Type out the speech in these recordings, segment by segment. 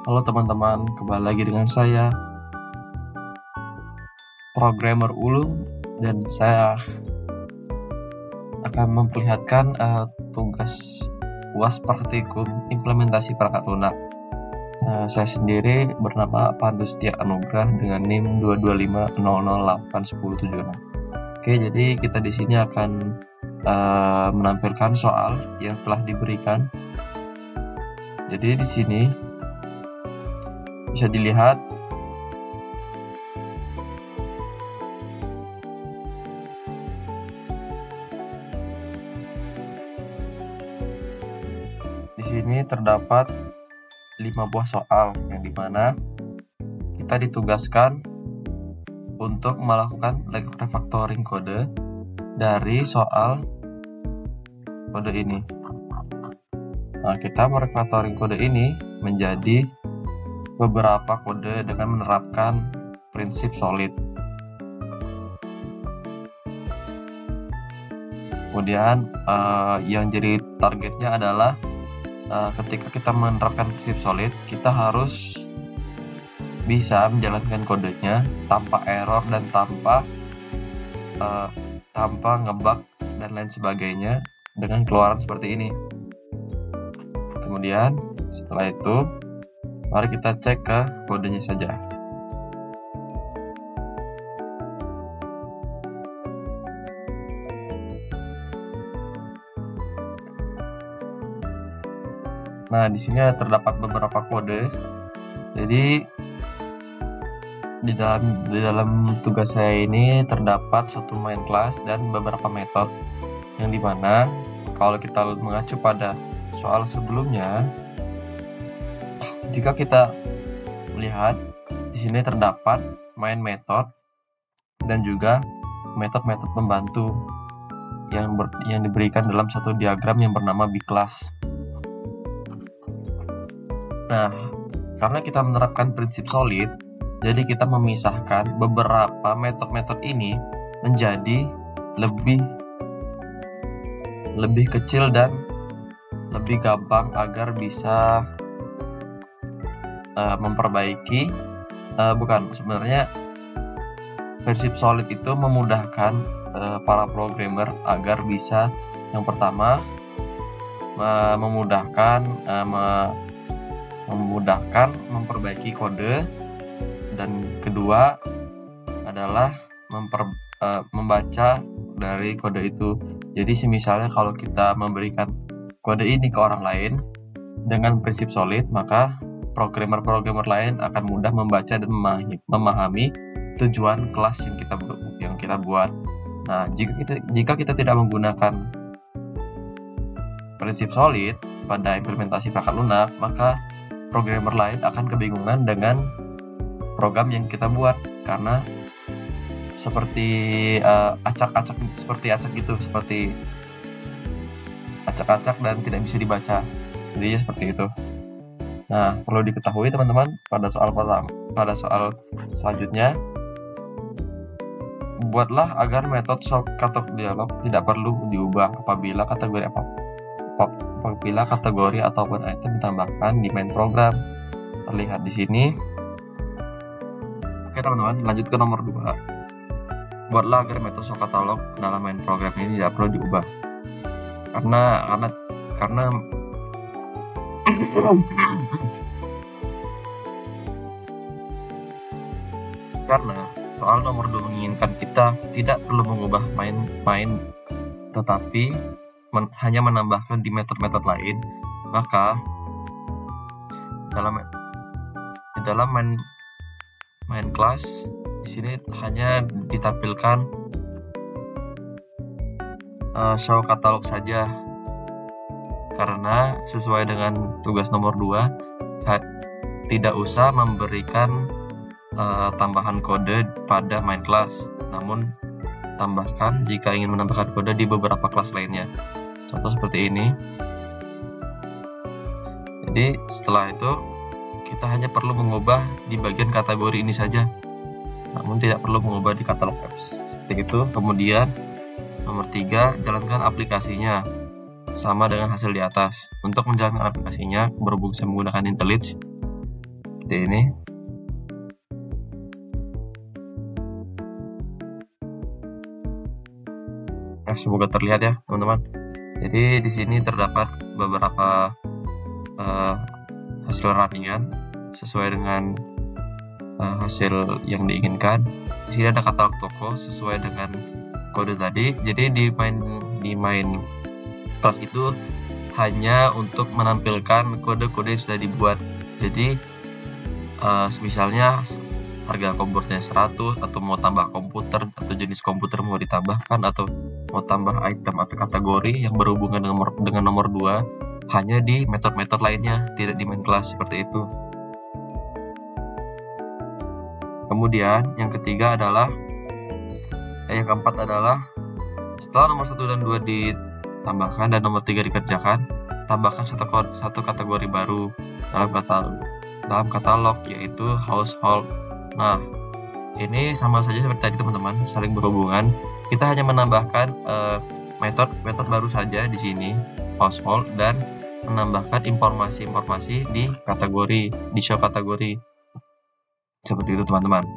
Halo teman-teman, kembali lagi dengan saya, programmer Ulum, dan saya akan memperlihatkan tugas UAS Praktikum Implementasi Perangkat Lunak. Saya sendiri bernama Pandu Setia Anugrah dengan NIM 225008107. Oke, jadi kita di sini akan menampilkan soal yang telah diberikan. Jadi di sini bisa dilihat di sini terdapat 5 buah soal yang dimana kita ditugaskan untuk melakukan refactoring kode dari soal kode ini. Nah, kita merefactoring kode ini menjadi beberapa kode dengan menerapkan prinsip solid. Kemudian yang jadi targetnya adalah ketika kita menerapkan prinsip solid, kita harus bisa menjalankan kodenya tanpa error dan tanpa ngebug dan lain sebagainya dengan keluaran seperti ini. Kemudian setelah itu mari kita cek ke kodenya saja. Nah, di sini terdapat beberapa kode. Jadi di dalam tugas saya ini terdapat satu main class dan beberapa metode, yang dimana kalau kita mengacu pada soal sebelumnya, jika kita melihat di sini terdapat main method dan juga metode-metode pembantu yang diberikan dalam satu diagram yang bernama bclass. Nah, karena kita menerapkan prinsip solid, jadi kita memisahkan beberapa metode-metode ini menjadi lebih kecil dan lebih gampang agar bisa memperbaiki. Sebenarnya prinsip solid itu memudahkan para programmer agar bisa, yang pertama, memudahkan memperbaiki kode, dan kedua adalah membaca dari kode itu. Jadi misalnya kalau kita memberikan kode ini ke orang lain dengan prinsip solid, maka programmer lain akan mudah membaca dan memahami tujuan kelas yang kita buat. Nah, jika kita tidak menggunakan prinsip solid pada implementasi perangkat lunak, maka programmer lain akan kebingungan dengan program yang kita buat, karena seperti acak-acak dan tidak bisa dibaca. Jadi seperti itu. Nah, perlu diketahui teman-teman, pada soal selanjutnya, buatlah agar metode shortcut dialog tidak perlu diubah apabila kategori ataupun item ditambahkan di main program. Terlihat di sini. Oke teman-teman, lanjut ke nomor 2. Buatlah agar metode showCatalog dalam main program ini tidak perlu diubah. Karena soal nomor 2 menginginkan kita tidak perlu mengubah main, tetapi hanya menambahkan di metode-metode lain, maka di dalam main class di sini hanya ditampilkan show katalog saja, karena sesuai dengan tugas nomor 2 tidak usah memberikan tambahan kode pada main class, namun tambahkan jika ingin menambahkan kode di beberapa kelas lainnya. Contoh seperti ini. Jadi setelah itu kita hanya perlu mengubah di bagian kategori ini saja, namun tidak perlu mengubah di katalog apps. Seperti itu. Kemudian nomor 3, jalankan aplikasinya sama dengan hasil di atas. Untuk menjalankan aplikasinya, berhubung saya menggunakan IntelliJ, seperti ini. Nah, semoga terlihat ya teman-teman. Jadi di sini terdapat beberapa hasil runningan sesuai dengan hasil yang diinginkan. Di sini ada katalog toko sesuai dengan kode tadi. Jadi di main class itu hanya untuk menampilkan kode-kode yang sudah dibuat. Jadi misalnya harga komputernya 100, atau mau tambah komputer atau jenis komputer mau ditambahkan, atau mau tambah item atau kategori yang berhubungan dengan nomor 2 hanya di metode-metode lainnya, tidak di main class seperti itu. Kemudian yang keempat adalah setelah nomor 1 dan 2 ditambahkan dan nomor 3 dikerjakan, tambahkan satu kategori baru dalam katalog, yaitu household. Nah, ini sama saja seperti tadi teman-teman, saling berhubungan. Kita hanya menambahkan metode baru saja di sini, household, dan menambahkan informasi-informasi di kategori, di show kategori. Seperti itu teman-teman.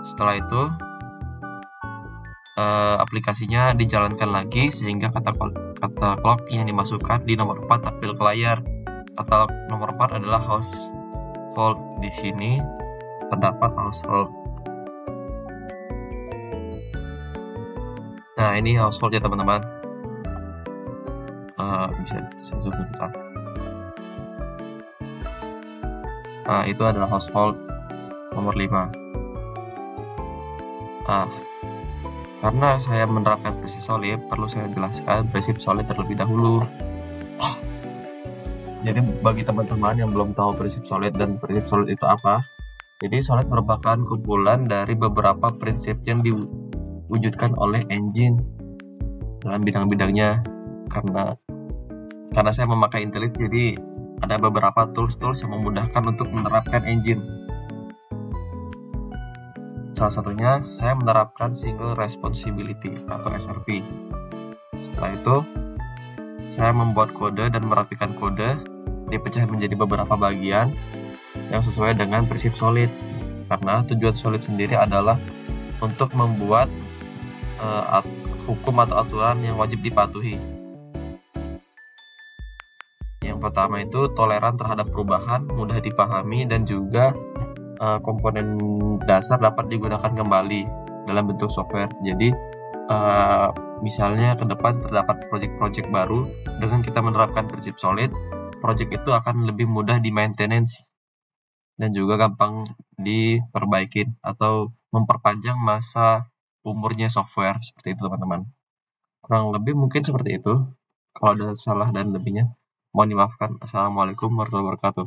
Setelah itu aplikasinya dijalankan lagi sehingga katalog yang dimasukkan di nomor 4 tampil ke layar. Katalog nomor 4 adalah household. Di sini terdapat household. Nah, ini household ya teman-teman. Bisa saya zoom bentar. Nah, itu adalah household nomor 5. Karena saya menerapkan prinsip solid, perlu saya jelaskan prinsip solid terlebih dahulu. Jadi bagi teman-teman yang belum tahu prinsip solid dan prinsip solid itu apa, jadi solid merupakan kumpulan dari beberapa prinsip yang diwujudkan oleh engine dalam bidang-bidangnya. Karena saya memakai Intellis, jadi ada beberapa tools yang memudahkan untuk menerapkan engine. Salah satunya saya menerapkan single responsibility atau SRP. Setelah itu saya membuat kode dan merapikan kode, dipecah menjadi beberapa bagian yang sesuai dengan prinsip solid. Karena tujuan solid sendiri adalah untuk membuat hukum atau aturan yang wajib dipatuhi. Yang pertama itu toleran terhadap perubahan, mudah dipahami, dan juga komponen dasar dapat digunakan kembali dalam bentuk software. Jadi misalnya ke depan terdapat project-project baru, dengan kita menerapkan prinsip solid, project itu akan lebih mudah di maintenance dan juga gampang diperbaikin atau memperpanjang masa umurnya software. Seperti itu teman-teman. Kurang lebih mungkin seperti itu. Kalau ada salah dan lebihnya mohon dimaafkan. Assalamualaikum warahmatullahi wabarakatuh.